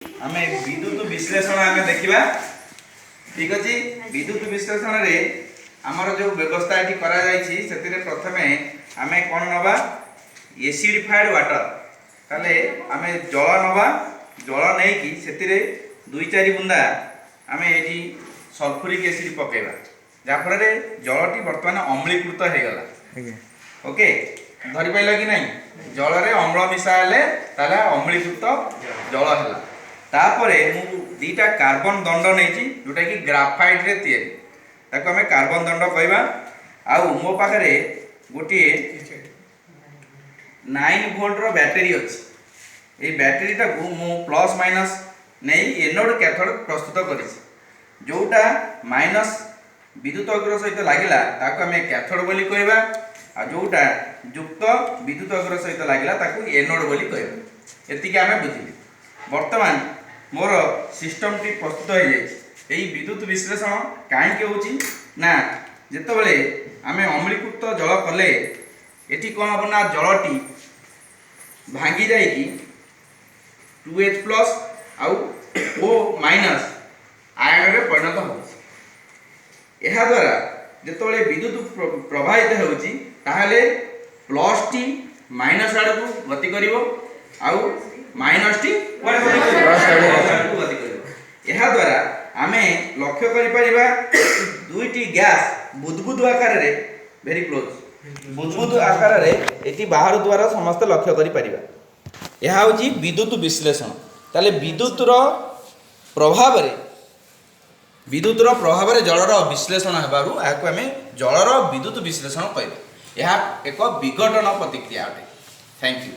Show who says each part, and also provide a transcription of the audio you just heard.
Speaker 1: आमे विद्युत विश्लेषण आमे देखिबा। ठीक अछि। विद्युत विश्लेषण रे हमर जो व्यवस्था एठी करा जायछि सेतिरे प्रथमे आमे कोन नबा एसिडिफाइड वाटर ताले आमे जल नबा। जल नै कि सेतिरे 2-4 बुंदा आमे एठी सल्फ्यूरिक एसिड पकेबा जा फल रे जलटी वर्तमान अम्लीकृत हे गला। ओके धरि पाइला कि नहीं जल रे अम्ल मिसा हेले ताला अम्लीकृत जल हैला। तापरे मु दीटा कार्बन दंड नैछि जोटा कि ग्राफाइट रे तयारी ताको हमें कार्बन दंड कहबा। आउ मो पाखरे गोटे 9 वोल्ट रो बैटरी अछि। ए बैटरी टा को मु प्लस माइनस नै एनोड कैथोड प्रस्तुत करिछि। जोटा माइनस विद्युत अग्र सहित लागिला ताको हमें कैथोड बोली कहबा। आ जोटा युक्त विद्युत अग्र सहित लागिला ताको एनोड बोली कहबा। एतिके हमें बुझिली। वर्तमान मोर सिस्टम टी प्रस्तुत हो जाय। एई विद्युत विश्लेषण काहे के होची ना जेतबेले आमे अम्लीकृत जल कले एठी कोन हबो ना जलटी भांगी जाय कि 2H+ आउ O- आयन रे परिणत हो। एहा द्वारा जेतबेले विद्युत प्रवाहित होची ताहले प्लस टी माइनस आड़ को गति करिवो आउ माइनस टी प्लस आड़ को गति करिवो। एहा द्वारा आमे लक्ष्य करि परिबा दुईटी गैस बुदबुद आकार रे वेरी क्लोज बुदबुद आकार रे एटी बाहर द्वारा समस्त लक्ष्य करि परिबा। एहा होची विद्युत विश्लेषण। ताले विद्युत रो प्रभाव रे जलर विश्लेषण हेबारु आकु आमे जलर विद्युत विश्लेषण कहबा। यह एक विघटन प्रतिक्रिया अटे। Thank you.